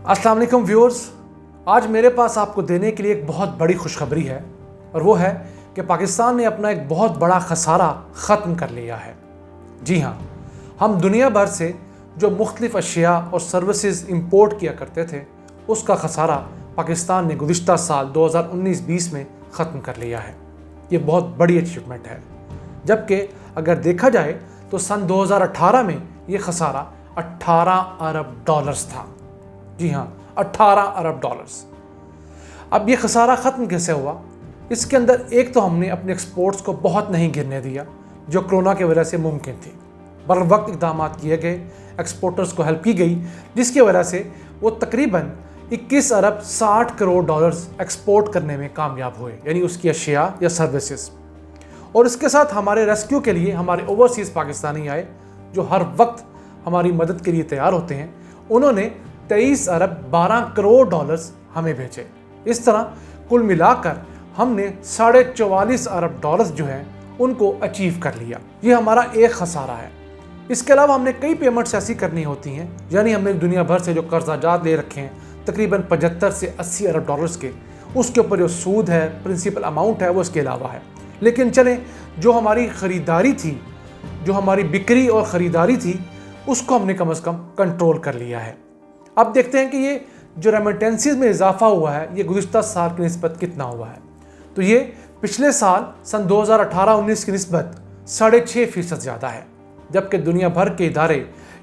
अस्सलाम वालेकुम व्यूअर्स, आज मेरे पास आपको देने के लिए एक बहुत बड़ी खुशखबरी है और वो है कि पाकिस्तान ने अपना एक बहुत बड़ा खसारा ख़त्म कर लिया है। जी हाँ, हम दुनिया भर से जो मुख्तलिफ़ अशिया और सर्विसेज इंपोर्ट किया करते थे उसका खसारा पाकिस्तान ने गुज़िश्ता साल 2019-20 में ख़त्म कर लिया है। ये बहुत बड़ी अचीवमेंट है, जबकि अगर देखा जाए तो सन 2018 में ये खसारा 18 अरब डॉलर्स था। जी हाँ, 18 अरब डॉलर्स। अब ये खसारा ख़त्म कैसे हुआ? इसके अंदर एक तो हमने अपने एक्सपोर्ट्स को बहुत नहीं गिरने दिया, जो कोरोना की वजह से मुमकिन थी। बर वक्त इक़दाम किए गए, एक्सपोर्टर्स को हेल्प की गई, जिसकी वजह से वो तकरीबन 21 अरब 60 करोड़ डॉलर्स एक्सपोर्ट करने में कामयाब हुए, यानी उसकी अशिया या सर्विसेज। और इसके साथ हमारे रेस्क्यू के लिए हमारे ओवरसीज़ पाकिस्तानी आए, जो हर वक्त हमारी मदद के लिए तैयार होते हैं। उन्होंने 23 अरब 12 करोड़ डॉलर्स हमें भेजे। इस तरह कुल मिलाकर हमने 44.5 अरब डॉलर्स जो हैं उनको अचीव कर लिया। ये हमारा एक खसारा है। इसके अलावा हमने कई पेमेंट्स ऐसी करनी होती हैं, यानी हमने दुनिया भर से जो कर्जाजात ले रखे हैं तकरीबन 75 से 80 अरब डॉलर्स के, उसके ऊपर जो सूद है, प्रिंसिपल अमाउंट है, वो इसके अलावा है। लेकिन चलें, जो हमारी ख़रीदारी थी, जो हमारी बिक्री और ख़रीदारी थी, उसको हमने कम से कम कंट्रोल कर लिया है। अब देखते हैं कि ये जो रेमिटेंसीज में इजाफा हुआ है ये गुज़िश्ता साल की निस्बत कितना हुआ है। तो ये पिछले साल सन 2018-19 की निस्बत 6.5% ज़्यादा है, जबकि दुनिया भर के इदारे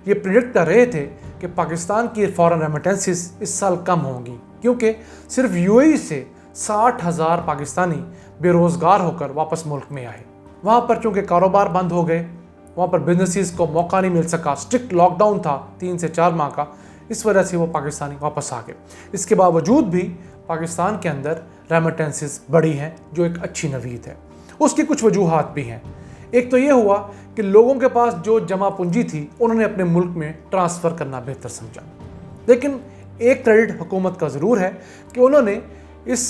ये प्रिडिक्ट कर रहे थे कि पाकिस्तान की फॉरेन रेमिटेंसीज इस साल कम होंगी, क्योंकि सिर्फ यूएई से 60,000 पाकिस्तानी बेरोज़गार होकर वापस मुल्क में आए। वहाँ पर चूँकि कारोबार बंद हो गए, वहाँ पर बिजनेसेस को मौका नहीं मिल सका, स्ट्रिक्ट लॉकडाउन था 3 से 4 माह का, इस वजह से वो पाकिस्तानी वापस आ गए। इसके बावजूद भी पाकिस्तान के अंदर रेमिटेंसेस बढ़ी हैं, जो एक अच्छी नवीद है। उसकी कुछ वजूहात भी हैं। एक तो ये हुआ कि लोगों के पास जो जमा पूंजी थी उन्होंने अपने मुल्क में ट्रांसफ़र करना बेहतर समझा। लेकिन एक क्रेडिट हुकूमत का ज़रूर है कि उन्होंने इस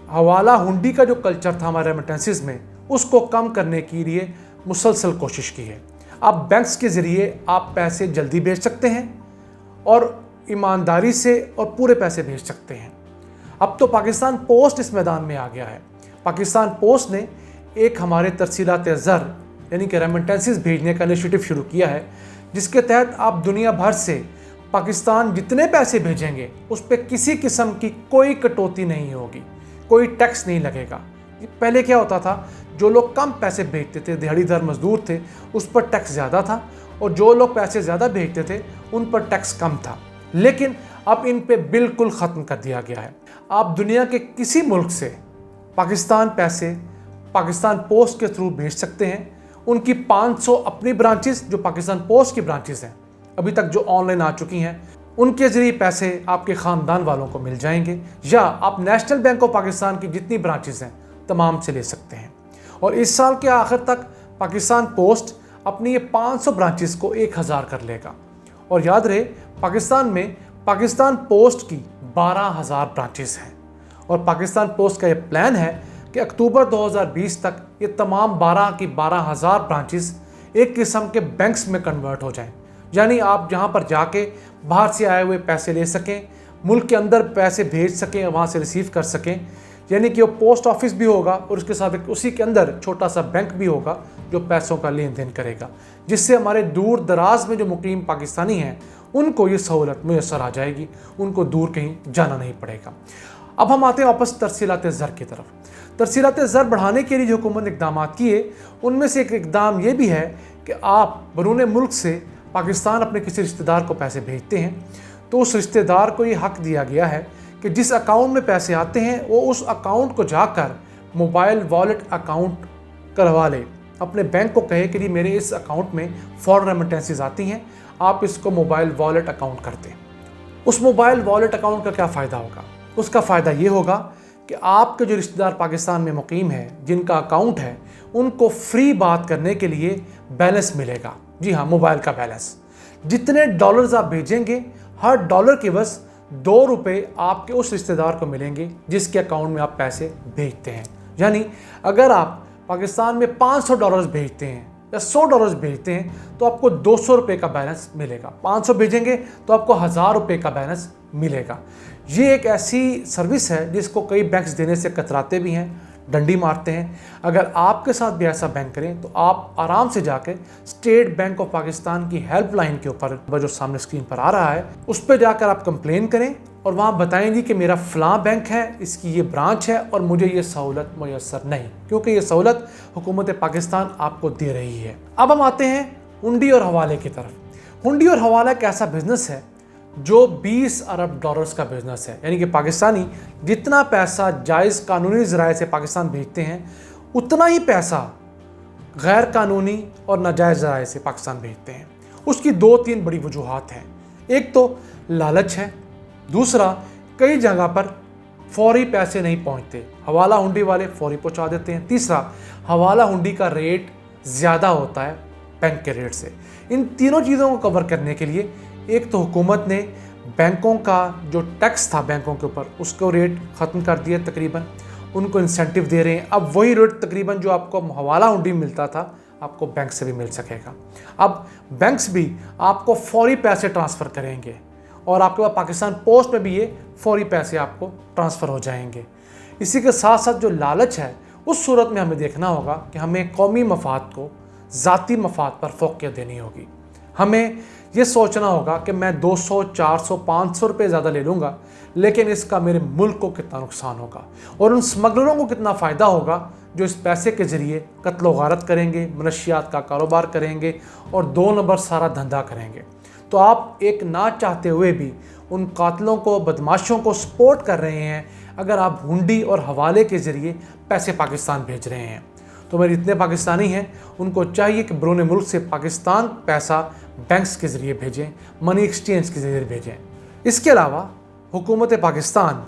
हवाला हुंडी का जो कल्चर था हमारे रेमिटेंसेस में, उसको कम करने के लिए मुसलसल कोशिश की है। अब बैंक्स के ज़रिए आप पैसे जल्दी भेज सकते हैं और ईमानदारी से और पूरे पैसे भेज सकते हैं। अब तो पाकिस्तान पोस्ट इस मैदान में आ गया है। पाकिस्तान पोस्ट ने एक हमारे तरसीलात ज़र यानी कि रेमिटेंसेस भेजने का इनिशिएटिव शुरू किया है, जिसके तहत आप दुनिया भर से पाकिस्तान जितने पैसे भेजेंगे उस पर किसी किस्म की कोई कटौती नहीं होगी, कोई टैक्स नहीं लगेगा। पहले क्या होता था, जो लोग कम पैसे भेजते थे, दिहाड़ीदार मजदूर थे, उस पर टैक्स ज़्यादा था, और जो लोग पैसे ज़्यादा भेजते थे उन पर टैक्स कम था। लेकिन अब इन पे बिल्कुल ख़त्म कर दिया गया है। आप दुनिया के किसी मुल्क से पाकिस्तान पैसे पाकिस्तान पोस्ट के थ्रू भेज सकते हैं। उनकी 500 अपनी ब्रांचेस, जो पाकिस्तान पोस्ट की ब्रांचेस हैं अभी तक जो ऑनलाइन आ चुकी हैं, उनके ज़रिए पैसे आपके ख़ानदान वालों को मिल जाएंगे, या आप नेशनल बैंक ऑफ पाकिस्तान की जितनी ब्रांचेस हैं तमाम से ले सकते हैं। और इस साल के आखिर तक पाकिस्तान पोस्ट अपनी ये 500 ब्रांचेस को 1000 कर लेगा। और याद रहे, पाकिस्तान में पाकिस्तान पोस्ट की 12,000 ब्रांचेस हैं, और पाकिस्तान पोस्ट का ये प्लान है कि अक्टूबर 2020 तक ये तमाम 12 की 12,000 ब्रांचेस एक किस्म के बैंक्स में कन्वर्ट हो जाएं। यानी आप जहां पर जाके बाहर से आए हुए पैसे ले सकें, मुल्क के अंदर पैसे भेज सकें, वहां से रिसीव कर सकें। यानी कि वो पोस्ट ऑफिस भी होगा और उसके साथ उसी के अंदर छोटा सा बैंक भी होगा जो पैसों का लेन देन करेगा, जिससे हमारे दूर दराज में जो मुकीम पाकिस्तानी हैं उनको ये सहूलत मुयसर आ जाएगी, उनको दूर कहीं जाना नहीं पड़ेगा। अब हम आते हैं वापस तरसीलात ज़र की तरफ। तरसीलात ज़र बढ़ाने के लिए जो हुकूमत ने इक़दाम किए, उनमें से एक इक़दाम ये भी है कि आप बरूने मुल्क से पाकिस्तान अपने किसी रिश्तेदार को पैसे भेजते हैं तो उस रिश्तेदार को ये हक़ दिया गया है कि जिस अकाउंट में पैसे आते हैं वो उस अकाउंट को जाकर मोबाइल वॉलेट अकाउंट करवा ले। अपने बैंक को कहे कि जी मेरे इस अकाउंट में फॉरेन रेमिटेंसेस आती हैं, आप इसको मोबाइल वॉलेट अकाउंट कर दें। उस मोबाइल वॉलेट अकाउंट का क्या फ़ायदा होगा? उसका फ़ायदा ये होगा कि आपके जो रिश्तेदार पाकिस्तान में मुकीम है, जिनका अकाउंट है, उनको फ्री बात करने के लिए बैलेंस मिलेगा। जी हाँ, मोबाइल का बैलेंस। जितने डॉलर्स आप भेजेंगे, हर डॉलर के बस 2 रुपये आपके उस रिश्तेदार को मिलेंगे जिसके अकाउंट में आप पैसे भेजते हैं। यानी अगर आप पाकिस्तान में $500 भेजते हैं या $100 भेजते हैं तो आपको ₹200 का बैलेंस मिलेगा, 500 भेजेंगे तो आपको ₹1000 का बैलेंस मिलेगा। ये एक ऐसी सर्विस है जिसको कई बैंक्स देने से कतराते भी हैं, डंडी मारते हैं। अगर आपके साथ भी ऐसा बैंक करें तो आप आराम से जाकर स्टेट बैंक ऑफ पाकिस्तान की हेल्पलाइन के ऊपर जो सामने स्क्रीन पर आ रहा है उस पर जाकर आप कंप्लेन करें और वहाँ बताएंगे कि मेरा फ़लाँ बैंक है, इसकी ये ब्रांच है और मुझे ये सहूलत मुयस्सर नहीं, क्योंकि ये सहूलत हुकूमत पाकिस्तान आपको दे रही है। अब हम आते हैं हुंडी और हवाले की तरफ। हुंडी और हवाला एक ऐसा बिजनेस है जो $20 अरब का बिजनेस है, यानी कि पाकिस्तानी जितना पैसा जायज़ कानूनी ज़राए से पाकिस्तान भेजते हैं उतना ही पैसा गैर कानूनी और नाजायज़ ज़राए से पाकिस्तान भेजते हैं। उसकी 2-3 बड़ी वजूहात हैं। एक तो लालच है, दूसरा कई जगह पर फौरी पैसे नहीं पहुंचते, हवाला हुंडी वाले फौरी पहुंचा देते हैं, तीसरा हवाला हुंडी का रेट ज़्यादा होता है बैंक के रेट से। इन तीनों चीज़ों को कवर करने के लिए एक तो हुकूमत ने बैंकों का जो टैक्स था बैंकों के ऊपर उसको रेट ख़त्म कर दिया, तकरीबन उनको इंसेंटिव दे रहे हैं। अब वही रेट तकरीबन जो आपको हवाला हुंडी में मिलता था आपको बैंक से भी मिल सकेगा। अब बैंक्स भी आपको फौरी पैसे ट्रांसफ़र करेंगे और आपके पास पाकिस्तान पोस्ट में भी ये फौरी पैसे आपको ट्रांसफ़र हो जाएंगे। इसी के साथ साथ जो लालच है उस सूरत में हमें देखना होगा कि हमें कौमी मफाद को ज़ाती मफाद पर फ़ोकियत देनी होगी। हमें ये सोचना होगा कि मैं 200, 400, 500 रुपये ज़्यादा ले लूँगा, लेकिन इसका मेरे मुल्क को कितना नुकसान होगा और उन स्मगलरों को कितना फ़ायदा होगा जो इस पैसे के ज़रिए कत्ल गारत करेंगे, मनशियात का कारोबार करेंगे और 2 नंबर सारा धंधा करेंगे। तो आप एक ना चाहते हुए भी उन कातलों को, बदमाशों को सपोर्ट कर रहे हैं अगर आप हुंडी और हवाले के ज़रिए पैसे पाकिस्तान भेज रहे हैं। तो मेरे जितने पाकिस्तानी हैं उनको चाहिए कि बैरून मुल्क से पाकिस्तान पैसा बैंक्स के ज़रिए भेजें, मनी एक्सचेंज के ज़रिए भेजें। इसके अलावा हुकूमत पाकिस्तान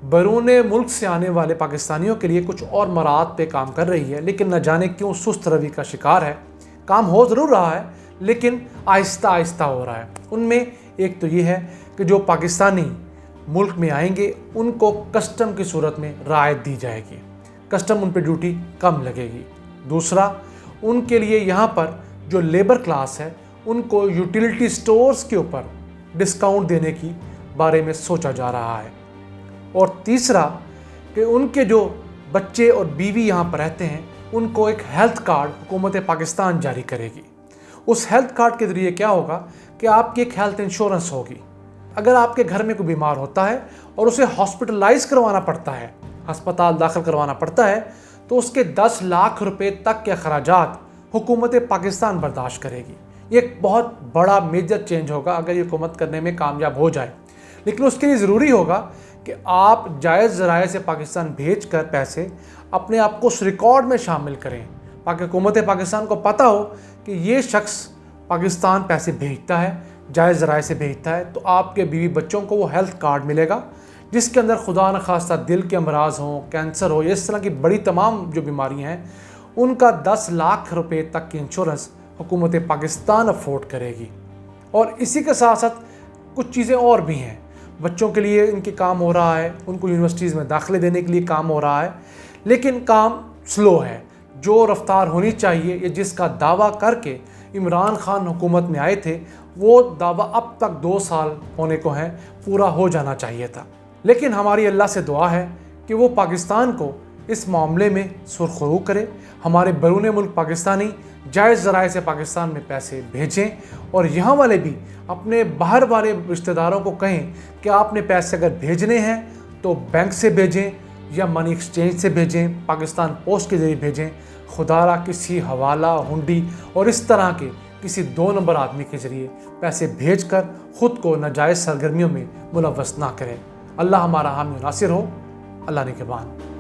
बैरून मुल्क से आने वाले पाकिस्तानियों के लिए कुछ और मराहत पे काम कर रही है, लेकिन न जाने क्यों सुस्त रवि का शिकार है। काम हो ज़रूर रहा है लेकिन आहिस्ता आहिस्ता हो रहा है। उनमें एक तो ये है कि जो पाकिस्तानी मुल्क में आएंगे उनको कस्टम की सूरत में राहत दी जाएगी, कस्टम उन पर ड्यूटी कम लगेगी। दूसरा, उनके लिए यहाँ पर जो लेबर क्लास है उनको यूटिलिटी स्टोर्स के ऊपर डिस्काउंट देने की बारे में सोचा जा रहा है। और तीसरा कि उनके जो बच्चे और बीवी यहाँ पर रहते हैं उनको एक हेल्थ कार्ड हुकूमत पाकिस्तान जारी करेगी। उस हेल्थ कार्ड के ज़रिए क्या होगा कि आपकी एक हेल्थ इंश्योरेंस होगी। अगर आपके घर में कोई बीमार होता है और उसे हॉस्पिटलाइज करवाना पड़ता है, अस्पताल दाखिल करवाना पड़ता है, तो उसके 10 लाख रुपए तक के अखराजात हुकूमत पाकिस्तान बर्दाश्त करेगी। ये एक बहुत बड़ा मेजर चेंज होगा अगर ये हुकूमत करने में कामयाब हो जाए। लेकिन उसके लिए ज़रूरी होगा कि आप जायज़ ज़राए से पाकिस्तान भेज कर पैसे अपने आप को उस रिकॉर्ड में शामिल करें ताकि हुकूमत पाकिस्तान को पता हो कि ये शख्स पाकिस्तान पैसे भेजता है, जायज़ ज़राए से भेजता है। तो आपके बीवी बच्चों को वो हेल्थ कार्ड मिलेगा जिसके अंदर खुदा न खास्ता दिल के अमराज हों, कैंसर हो, इस तरह की बड़ी तमाम जो बीमारियां हैं उनका 10 लाख रुपए तक की इंश्योरेंस हुकूमत पाकिस्तान अफोर्ड करेगी। और इसी के साथ साथ कुछ चीज़ें और भी हैं। बच्चों के लिए इनके काम हो रहा है, उनको यूनिवर्सिटीज़ में दाखिले देने के लिए काम हो रहा है, लेकिन काम स्लो है। जो रफ्तार होनी चाहिए या जिसका दावा करके इमरान खान हुकूमत में आए थे वो दावा अब तक 2 साल होने को हैं, पूरा हो जाना चाहिए था। लेकिन हमारी अल्लाह से दुआ है कि वो पाकिस्तान को इस मामले में सुरखरू करे। हमारे बैरून मुल्क पाकिस्तानी जायज़ ज़राए से पाकिस्तान में पैसे भेजें और यहाँ वाले भी अपने बाहर वाले रिश्तेदारों को कहें कि आपने पैसे अगर भेजने हैं तो बैंक से भेजें या मनी एक्सचेंज से भेजें, पाकिस्तान पोस्ट के ज़रिए भेजें। खुदारा किसी हवाला, हुंडी और इस तरह के किसी 2 नंबर आदमी के ज़रिए पैसे भेजकर ख़ुद को नाजायज़ सरगर्मियों में मुलव्वस ना करें। अल्लाह हमारा हामी नासिर हो। अल्लाह निगहबान।